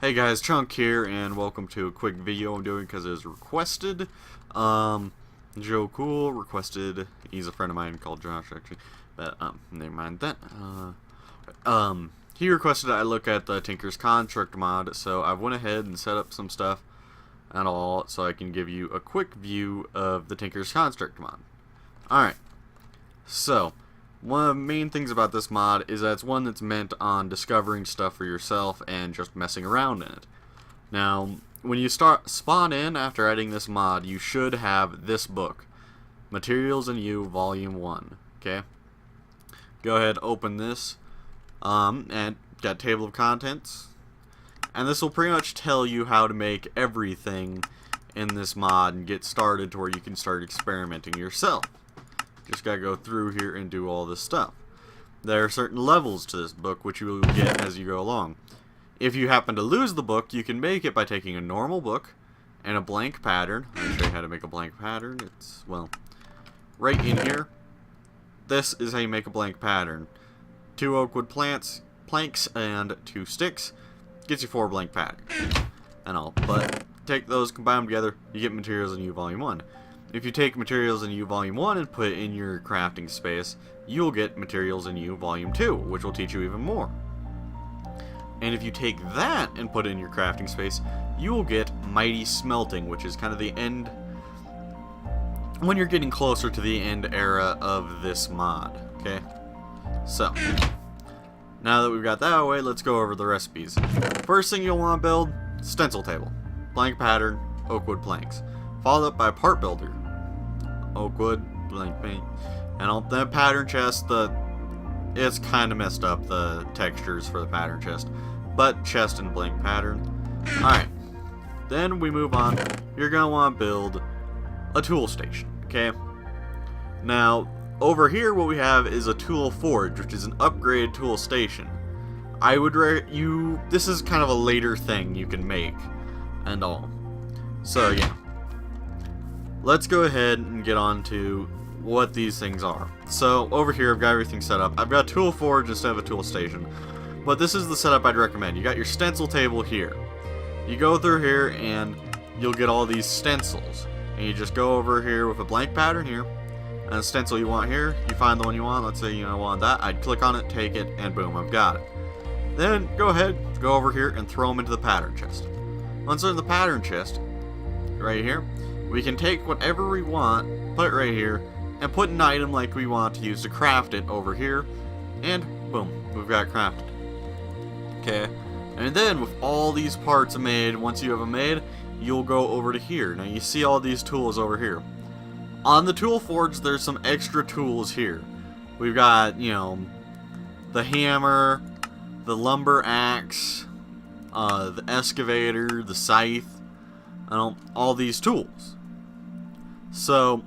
Hey guys, Chunk here, and welcome to a quick video I'm doing because it was requested. Joe Cool requested. He's a friend of mine called Josh, actually, but never mind that. He requested I look at the Tinker's Construct mod, so I went ahead and set up some stuff and all, so I can give you a quick view of the Tinker's Construct mod. Alright, so one of the main things about this mod is that it's one that's meant on discovering stuff for yourself and just messing around in it. Now, when you spawn in after adding this mod, you should have this book, Materials and You, Volume 1. Okay? Go ahead, open this, and got table of contents. And this will pretty much tell you how to make everything in this mod and get started to where you can start experimenting yourself. Just gotta go through here and do all this stuff. There are certain levels to this book which you will get as you go along. If you happen to lose the book, you can make it by taking a normal book and a blank pattern. I'll show you how to make a blank pattern. It's, well, right in here. This is how you make a blank pattern. 2 oak wood planks, and 2 sticks. Gets you 4 blank patterns. And all. But take those, combine them together, you get Materials in You Volume 1. If you take Materials in You Volume 1 and put it in your crafting space, you'll get Materials in You Volume 2, which will teach you even more. And if you take that and put it in your crafting space, you will get Mighty Smelting, which is kind of the end, when you're getting closer to the end era of this mod. Okay? So, now that we've got that away, let's go over the recipes. First thing you'll want to build, stencil table. Blank pattern, oak wood planks. Followed up by part builder. Oak wood, blank paint, and all the pattern chest. It's kind of messed up, the textures for the pattern chest, but chest and blank pattern. Alright, then we move on. You're gonna want to build a tool station. Okay, now over here what we have is a tool forge, which is an upgraded tool station. I would this is kind of a later thing you can make and all. So yeah, let's go ahead and get on to what these things are. So over here I've got everything set up. I've got a tool forge instead of a tool station, but this is the setup I'd recommend. You got your stencil table here. You go through here and you'll get all these stencils, and you just go over here with a blank pattern here and a stencil you want here. You find the one you want. Let's say you want that. I'd click on it, take it, and boom, I've got it. Then go ahead, go over here and throw them into the pattern chest. Once they're in the pattern chest right here, we can take whatever we want, put it right here, and put an item like we want to use to craft it over here, and boom, we've got it crafted. Okay, and then with all these parts made, once you have them made, you'll go over to here. Now you see all these tools over here. On the tool forge, there's some extra tools here. We've got, the hammer, the lumber axe, the excavator, the scythe, all these tools. So,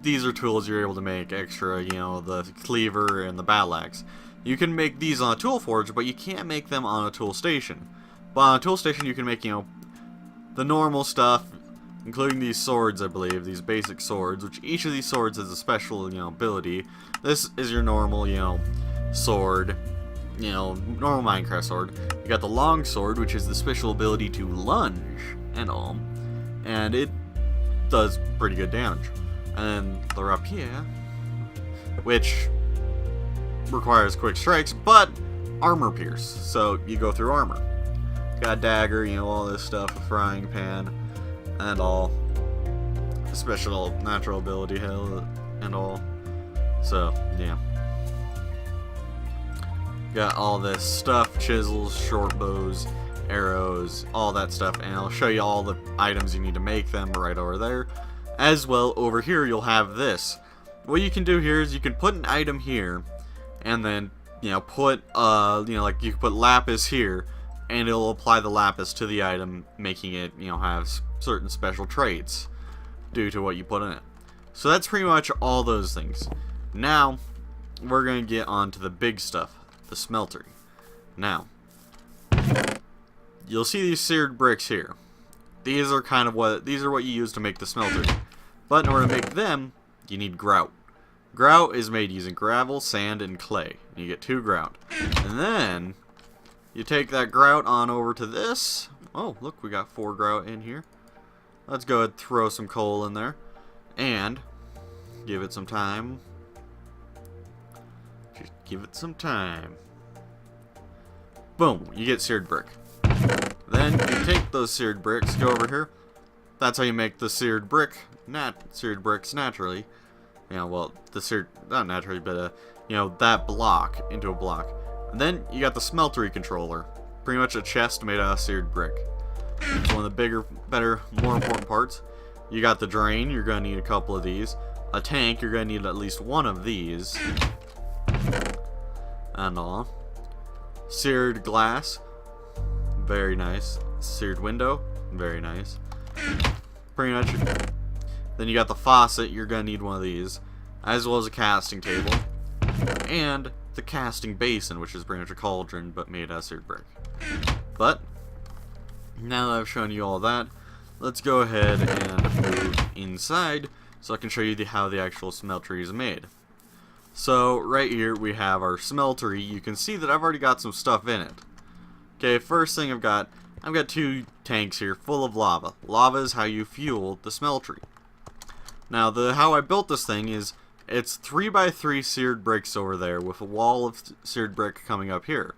these are tools you're able to make extra, the cleaver and the battle axe. You can make these on a tool forge, but you can't make them on a tool station. But on a tool station you can make, the normal stuff, including these swords, I believe, these basic swords, which each of these swords has a special, ability. This is your normal, sword, normal Minecraft sword. You got the long sword, which is the special ability to lunge and all, and it does pretty good damage. And the rapier, which requires quick strikes, but armor pierce, so you go through armor. Got a dagger, all this stuff, a frying pan, and all. Special natural ability hell and all. So, yeah. Got all this stuff, chisels, short bows, arrows, all that stuff, and I'll show you all the items you need to make them right over there. As well, over here you'll have this. What you can do here is you can put an item here, and then, put, like you can put lapis here, and it'll apply the lapis to the item, making it, have certain special traits due to what you put in it. So that's pretty much all those things. Now, we're going to get on to the big stuff, the smeltery. Now, you'll see these seared bricks here. These are what you use to make the smeltery. But in order to make them, you need grout. Grout is made using gravel, sand, and clay. You get 2 grout. And then you take that grout on over to this. Oh, look, we got 4 grout in here. Let's go ahead and throw some coal in there. And give it some time. Just give it some time. Boom, you get seared brick. Then you take those seared bricks, go over here. That's how you make the seared bricks naturally. You know, well, the seared, not naturally, but you know, that block into a block. And then you got the smeltery controller, pretty much a chest made out of seared brick. It's one of the bigger, better, more important parts. You got the drain, you're gonna need a couple of these. A tank, you're gonna need at least one of these. And all. Seared glass, very nice. Seared window, very nice. Pretty much. Then you got the faucet, you're gonna need one of these, as well as a casting table, and the casting basin, which is pretty much a cauldron, but made out of seared brick. But now that I've shown you all that, let's go ahead and move inside, so I can show you how the actual smeltery is made. So right here we have our smeltery. You can see that I've already got some stuff in it. Okay, first thing I've got 2 tanks here full of lava. Lava is how you fuel the smeltery. Now, how I built this thing is, it's 3x3 seared bricks over there with a wall of seared brick coming up here.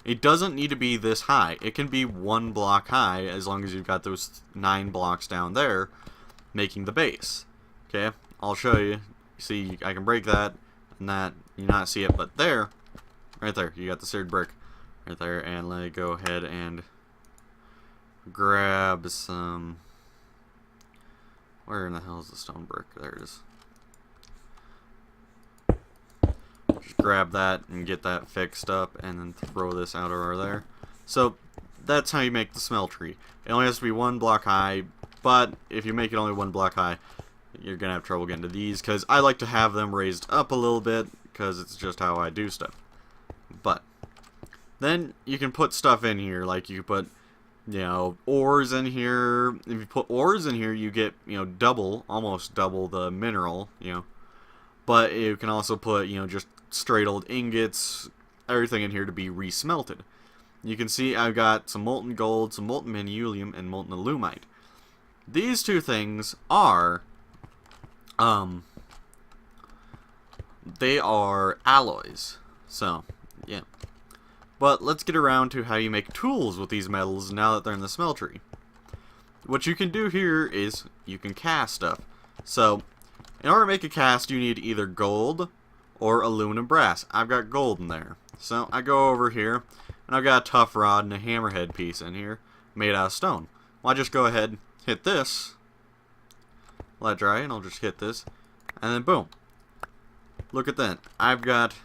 It doesn't need to be this high. It can be 1 block high as long as you've got those 9 blocks down there making the base. Okay, I'll show you. See, I can break that and that. You not see it, but there, right there, you got the seared brick right there. And let me go ahead and grab some. Where in the hell is the stone brick? There it is. Just grab that and get that fixed up and then throw this out over there. So that's how you make the smeltery. It only has to be 1 block high, but if you make it only 1 block high, you're going to have trouble getting to these, because I like to have them raised up a little bit, because it's just how I do stuff. But then you can put stuff in here, like you put, you know, ores in here. If you put ores in here, you get, you know, almost double the mineral, you know. But you can also put, you know, just straight old ingots, everything in here to be resmelted. You can see I've got some molten gold, some molten manulium, and molten alumite. These 2 things are, they are alloys. So, yeah. But let's get around to how you make tools with these metals now that they're in the smeltery. What you can do here is you can cast stuff. So, in order to make a cast, you need either gold or aluminum brass. I've got gold in there. So, I go over here, and I've got a tough rod and a hammerhead piece in here, made out of stone. Well, I just go ahead, hit this, let it dry, and I'll just hit this, and then boom. Look at that. I've got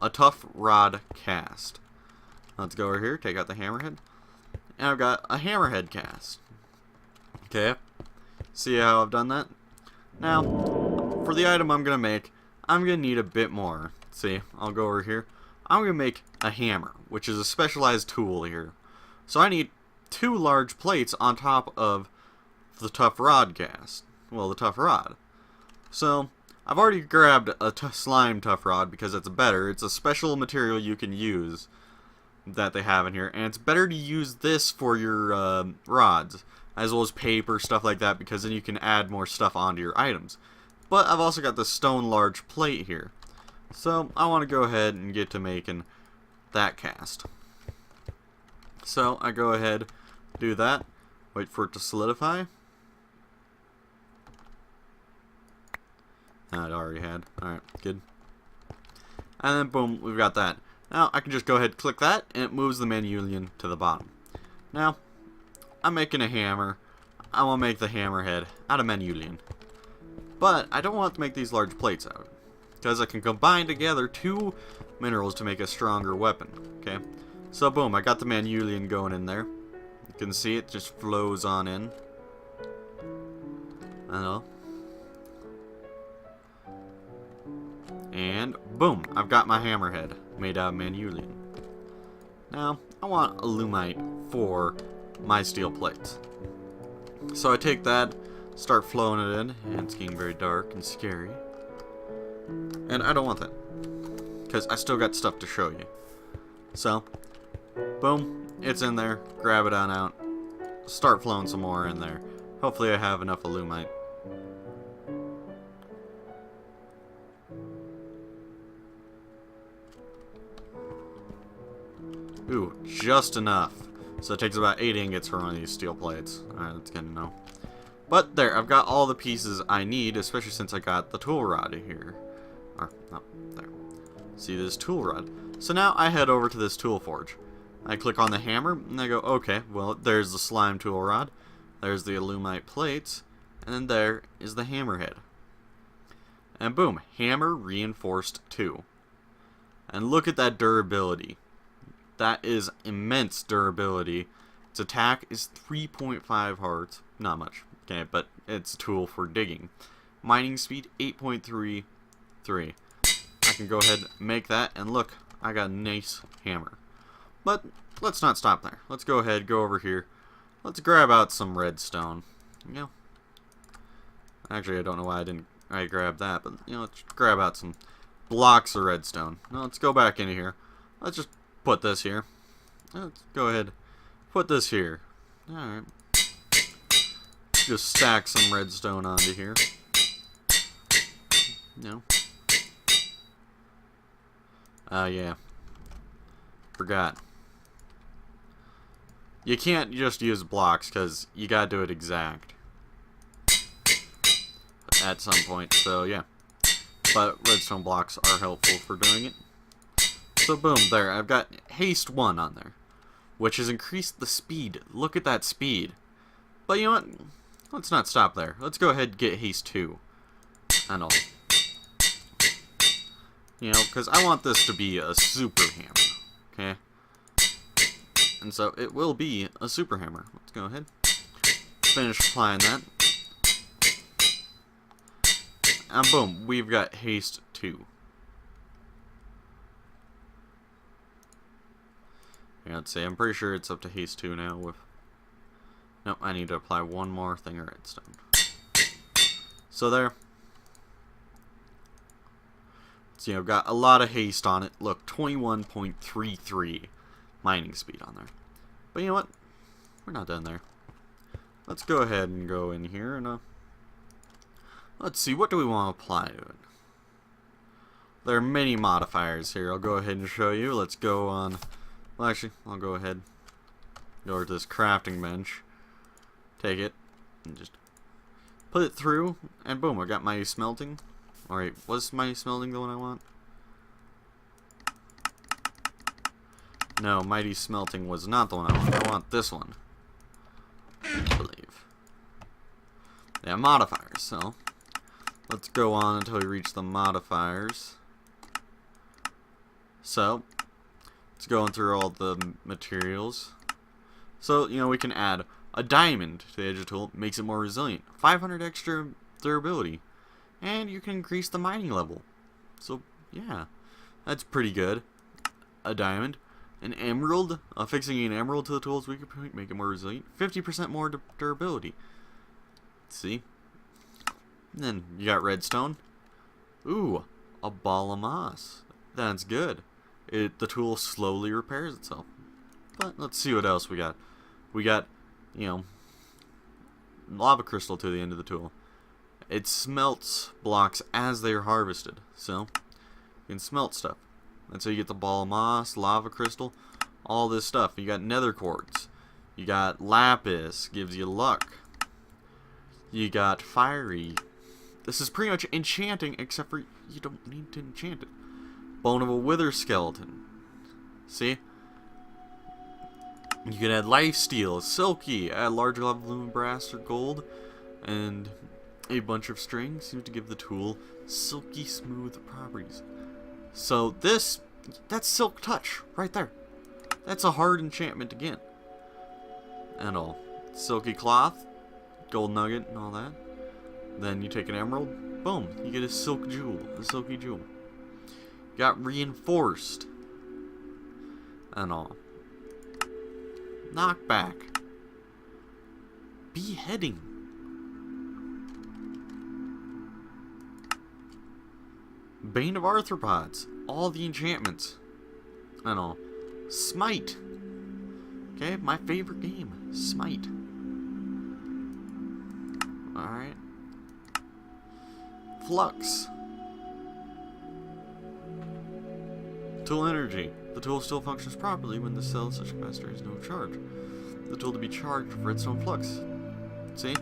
a tough rod cast. Let's go over here, take out the hammerhead, and I've got a hammerhead cast. Okay, see how I've done that? Now, for the item I'm going to make, I'm going to need a bit more. See, I'll go over here. I'm going to make a hammer, which is a specialized tool here. So I need 2 large plates on top of the tough rod cast. Well, the tough rod. So, I've already grabbed a slime tough rod because it's better. It's a special material you can use that they have in here, and it's better to use this for your rods, as well as paper, stuff like that, because then you can add more stuff onto your items. But I've also got the stone large plate here, so I want to go ahead and get to making that cast. So I go ahead, do that, wait for it to solidify. It already had. Alright, good. And then boom, we've got that. Now I can just go ahead and click that, and it moves the manulium to the bottom. Now, I'm making a hammer. I want to make the hammerhead out of manulium. But I don't want to make these large plates out, because I can combine together 2 minerals to make a stronger weapon. Okay, so boom, I got the manulium going in there. You can see it just flows on in. I know. And boom, I've got my hammerhead made out of manulium. Now, I want alumite for my steel plates. So I take that, start flowing it in, and it's getting very dark and scary. And I don't want that, because I still got stuff to show you. So, Boom, it's in there. Grab it on out. Start flowing some more in there. Hopefully I have enough Illumite. Ooh, just enough. So it takes about 8 ingots for one of these steel plates. Alright, that's good to know. But there, I've got all the pieces I need, especially since I got the tool rod here. Or, no, there. See this tool rod. So now I head over to this tool forge. I click on the hammer, and I go, okay, well, there's the slime tool rod. There's the Illumite plates. And then there is the hammerhead. And boom, hammer reinforced 2. And look at that durability. That is immense durability. Its attack is 3.5 hearts. Not much, okay, but it's a tool for digging. Mining speed 8.33. I can go ahead and make that, and look, I got a nice hammer. But let's not stop there. Let's go ahead, go over here. Let's grab out some redstone. You know, actually, I don't know why I grabbed that, but you know, let's grab out some blocks of redstone. Now let's go back into here. Let's just put this here. Let's go ahead, put this here. Alright. Just stack some redstone onto here. No. Yeah. Forgot. You can't just use blocks because you gotta do it exact at some point, so yeah. But redstone blocks are helpful for doing it. So boom, there, I've got haste 1 on there, which has increased the speed. Look at that speed. But you know what? Let's not stop there. Let's go ahead and get haste 2 and all. You know, because I want this to be a super hammer, okay? And so it will be a super hammer. Let's go ahead. Finish applying that. And boom, we've got haste 2. Yeah, let's see, I'm pretty sure it's up to haste 2 now with... Nope, I need to apply one more thing of redstone. So there. So, you know, got a lot of haste on it. Look, 21.33 mining speed on there. But you know what? We're not done there. Let's go ahead and go in here and let's see, what do we want to apply to it? There are many modifiers here. I'll go ahead and show you. Let's go on... Well, actually, I'll go ahead. Go over to this crafting bench. Take it. And just put it through. And boom, I got my smelting. Alright, was my smelting the one I want? No, mighty smelting was not the one I want. I want this one, I believe. Yeah, modifiers. So let's go on until we reach the modifiers. So it's going through all the materials. So, you know, we can add a diamond to the edge of the tool. Makes it more resilient. 500 extra durability. And you can increase the mining level. So, yeah. That's pretty good. A diamond. An emerald. Fixing an emerald to the tools we can make it more resilient. 50% more durability. See? And then you got redstone. Ooh. A ball of moss. That's good. The tool slowly repairs itself. But let's see what else we got. We got, you know, lava crystal to the end of the tool. It smelts blocks as they are harvested. So, you can smelt stuff. And so you get the ball of moss, lava crystal, all this stuff. You got nether quartz. You got lapis, gives you luck. You got fiery. This is pretty much enchanting, except for you don't need to enchant it. Bone of a wither skeleton. See? You can add lifesteal, silky, add larger level of lumen brass or gold, and a bunch of strings seem to give the tool silky smooth properties. So this, that's silk touch right there. That's a hard enchantment again. And all. Silky cloth, gold nugget and all that. Then you take an emerald, boom, you get a silk jewel, a silky jewel. Got reinforced and all. Knockback. Beheading. Bane of arthropods. All the enchantments and all. Smite. Okay, my favorite game, Smite. Alright. Flux. Tool energy. The tool still functions properly when the cell such capacitor is no charge. The tool to be charged for its own flux. See?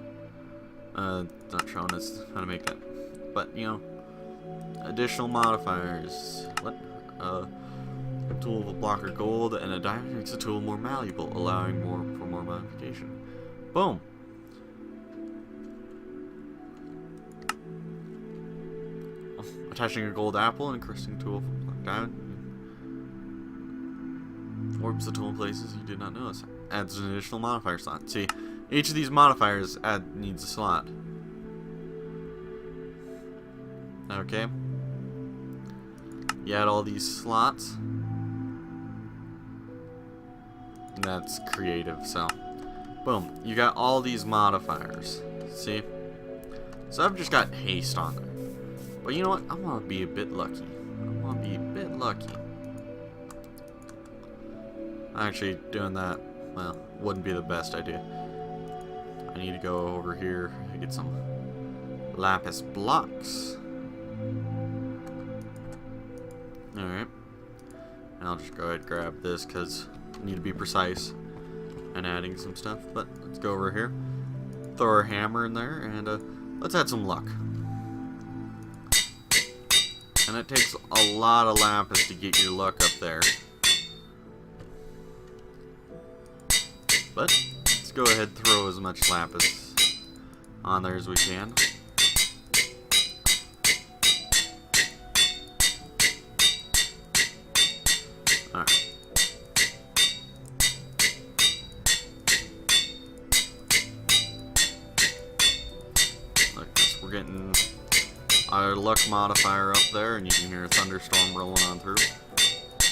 Not showing us how to make that. But, you know, additional modifiers. What? A tool of a blocker gold and a diamond makes the tool more malleable, allowing for more modification. Boom! Attaching a gold apple and incrusting a tool from diamond. Warps the tool in places you did not notice. Adds an additional modifier slot. See, each of these modifiers needs a slot. Okay. You add all these slots. And that's creative, so. Boom. You got all these modifiers. See? So I've just got haste on there. But you know what? I want to be a bit lucky. Actually, doing that, well, wouldn't be the best idea. I need to go over here and get some lapis blocks. Alright. And I'll just go ahead and grab this because I need to be precise and adding some stuff. But let's go over here. Throw our hammer in there and let's add some luck. And it takes a lot of lapis to get your luck up there. But let's go ahead and throw as much lapis on there as we can. Alright. Look, we're getting our luck modifier up there, and you can hear a thunderstorm rolling on through.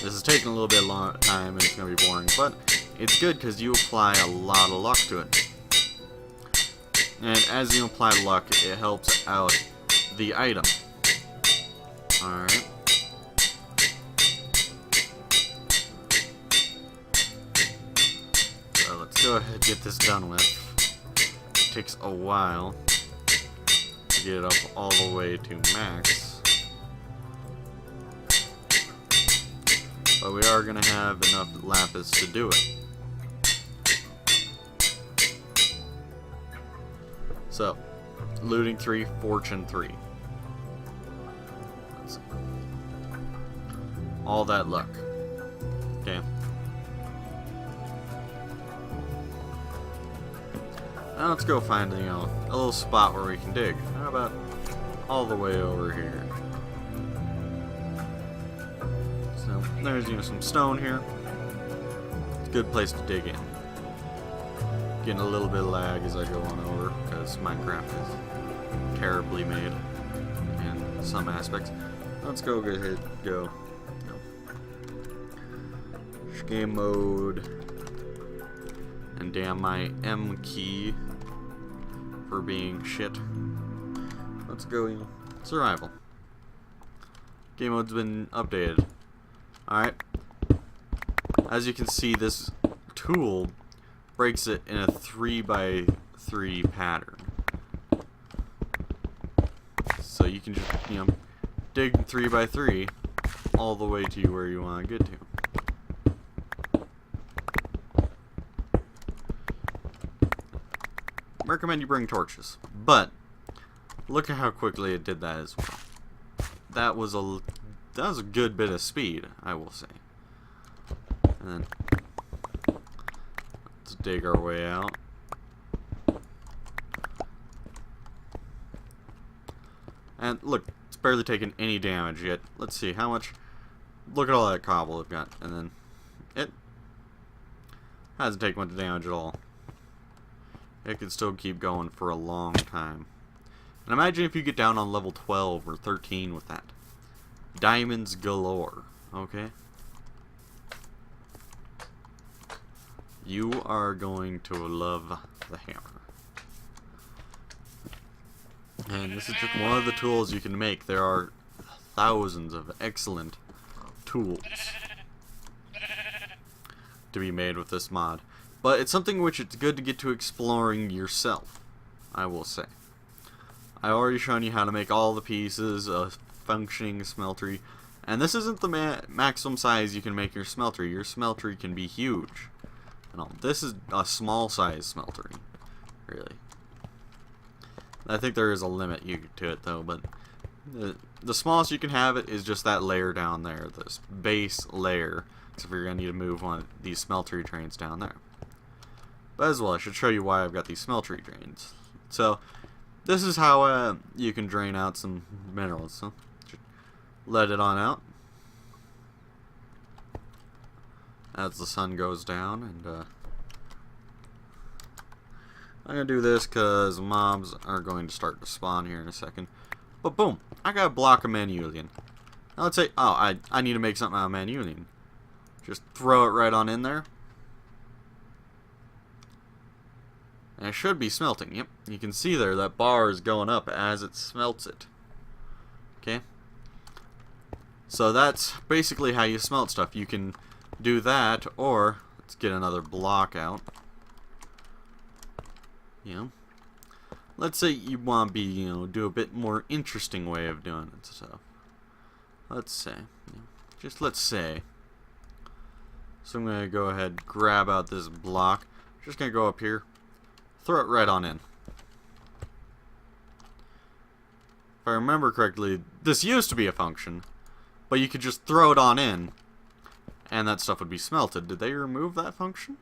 This is taking a little bit of time, and it's going to be boring, but it's good because you apply a lot of luck to it. And as you apply luck, it helps out the item. Alright. So let's go ahead and get this done with. It takes a while to get it up all the way to max. But we are going to have enough lapis to do it. So, looting 3, fortune 3. Let's see. All that luck. Okay. Now let's go find, you know, a little spot where we can dig. How about all the way over here? So, there's, you know, some stone here. It's a good place to dig in. Getting a little bit of lag as I go on over because Minecraft is terribly made in some aspects. Let's go ahead, go. Game mode. And damn my M key for being shit. Let's go, you know, survival. Game mode's been updated. Alright. As you can see, this tool breaks it in a 3x3 pattern. So you can just, you know, dig 3x3 all the way to where you want to get to. I recommend you bring torches, but look at how quickly it did that as well. That was a good bit of speed, I will say. And then let's dig our way out. And look, it's barely taken any damage yet. Let's see how much. Look at all that cobble I've got, and then it hasn't taken much damage at all. It can still keep going for a long time. And imagine if you get down on level 12 or 13 with that. Diamonds galore, okay? You are going to love the hammer. And this is just one of the tools you can make. There are thousands of excellent tools to be made with this mod. But it's something which it's good to get to exploring yourself, I will say. I already shown you how to make all the pieces of functioning smeltery. And this isn't the maximum size you can make your smeltery. Your smeltery can be huge. This is a small size smeltery, really. I think there is a limit to it though, but the smallest you can have it is just that layer down there, this base layer. Except for you're going to need to move one of these smeltery drains down there. But as well, I should show you why I've got these smeltery drains. So, this is how you can drain out some minerals. So, let it on out as the sun goes down, and I'm going to do this because mobs are going to start to spawn here in a second. But boom, I got a block of manulian. Now let's say, oh, I need to make something out of manulian. Just throw it right on in there. And it should be smelting. Yep, you can see there that bar is going up as it smelts it. Okay. So that's basically how you smelt stuff. You can do that, or let's get another block out. Let's say you want to be, do a bit more interesting way of doing it. So let's say, just let's say. So I'm gonna go ahead, grab out this block. Just gonna go up here, throw it right on in. If I remember correctly, this used to be a function. But you could just throw it on in, and that stuff would be smelted. Did they remove that function?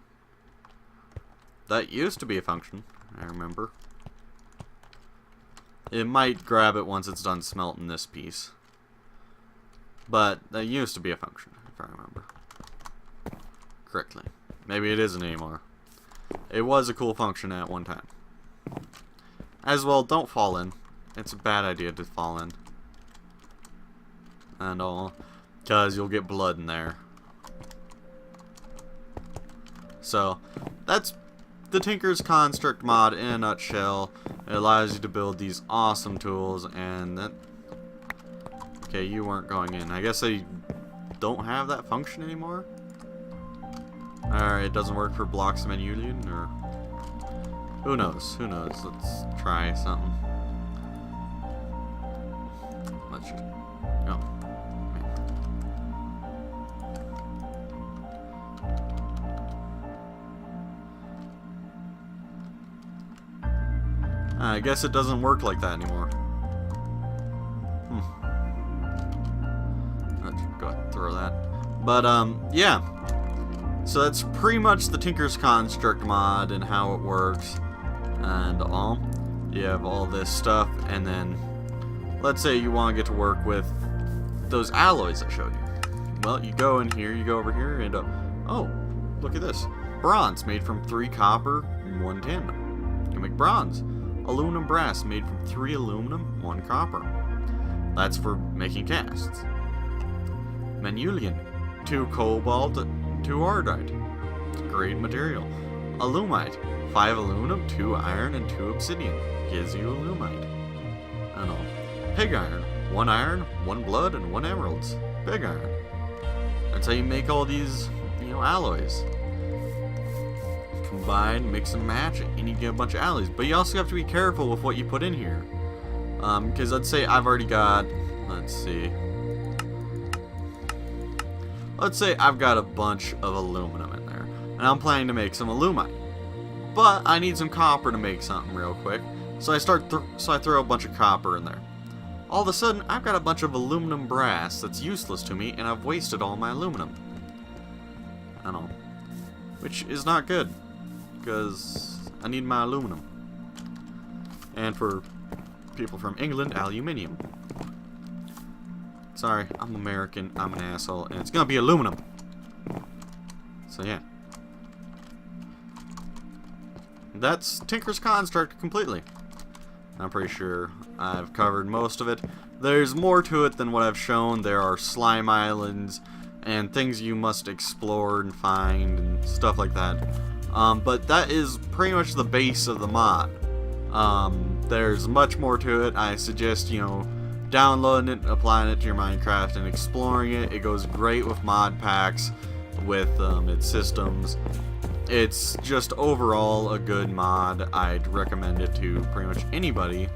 That used to be a function, I remember. It might grab it once it's done smelting this piece. But that used to be a function, if I remember correctly. Maybe it isn't anymore. It was a cool function at one time. As well, don't fall in. It's a bad idea to fall in. And all, because you'll get blood in there. So, that's the Tinker's Construct mod in a nutshell. It allows you to build these awesome tools, and that... Okay, you weren't going in. I guess they don't have that function anymore? Alright, it doesn't work for blocks of manulian, or... Who knows? Who knows? Let's try something. Let's just... go. I guess it doesn't work like that anymore. Let's go ahead and throw that. But, yeah. So that's pretty much the Tinker's Construct mod and how it works. And all. You have all this stuff, and then let's say you want to get to work with those alloys I showed you. Well, you go in here, you go over here, and oh, look at this. Bronze made from 3 copper and 1 tin. You can make bronze. Aluminum brass made from 3 aluminum, 1 copper. That's for making casts. Manulian, 2 cobalt, 2 ardite. Great material. Alumite, 5 aluminum, 2 iron, and 2 obsidian. Gives you alumite. And all. Pig iron, 1 iron, 1 blood, and 1 emeralds. Pig iron. That's how you make all these, alloys. Combine, mix and match, and you get a bunch of alloys. But you also have to be careful with what you put in here. Because let's say I've already got, let's see. Let's say I've got a bunch of aluminum in there. And I'm planning to make some alumite. But I need some copper to make something real quick. So I throw a bunch of copper in there. All of a sudden, I've got a bunch of aluminum brass that's useless to me, and I've wasted all my aluminum. I don't know. Which is not good. Because I need my aluminum. And for people from England, aluminium. Sorry, I'm American, I'm an asshole, and it's gonna be aluminum. So yeah. That's Tinker's Construct completely. I'm pretty sure I've covered most of it. There's more to it than what I've shown. There are slime islands and things you must explore and find and stuff like that. But that is pretty much the base of the mod. There's much more to it. I suggest, downloading it, applying it to your Minecraft, and exploring it. It goes great with mod packs. with its systems. It's just overall a good mod. I'd recommend it to pretty much anybody.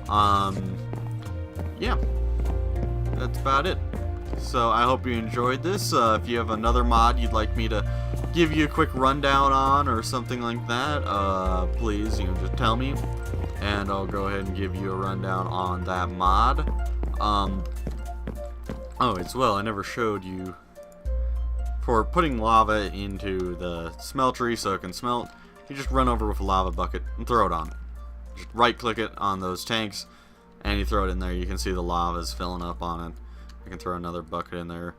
Yeah, that's about it. So I hope you enjoyed this. If you have another mod you'd like me to give you a quick rundown on or something like that, please, just tell me, and I'll go ahead and give you a rundown on that mod. Oh, as well, I never showed you, for putting lava into the smeltery so it can smelt, you just run over with a lava bucket and throw it on it. Just right click it on those tanks and you throw it in there. You can see the lava is filling up on it. You can throw another bucket in there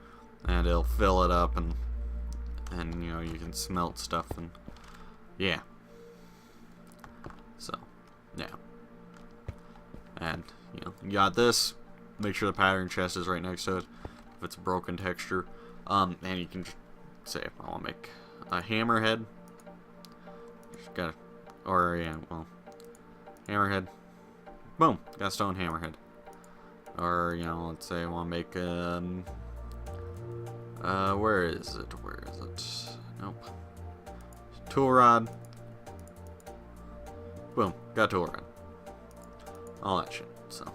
and it'll fill it up, and you can smelt stuff, and yeah. So yeah, and you got this. Make sure the pattern chest is right next to it if it's a broken texture. And you can just say, if I want to make a hammerhead, just gotta, or yeah, well, hammerhead, boom, got a stone hammerhead. Or let's say I want to make where is it? Nope. Tool rod. Boom, got a tool rod. All that shit. So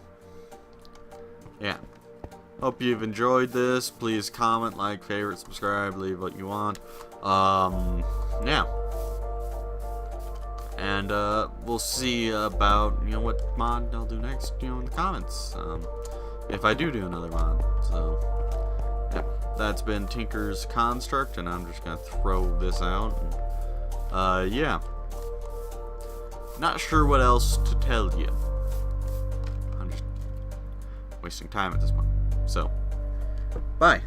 yeah. Hope you've enjoyed this. Please comment, like, favorite, subscribe, leave what you want. Yeah. And we'll see about what mod I'll do next, in the comments. If I do another mod. So yeah, that's been Tinker's Construct, and I'm just gonna throw this out. And, yeah. Not sure what else to tell you. I'm just wasting time at this point. So, bye.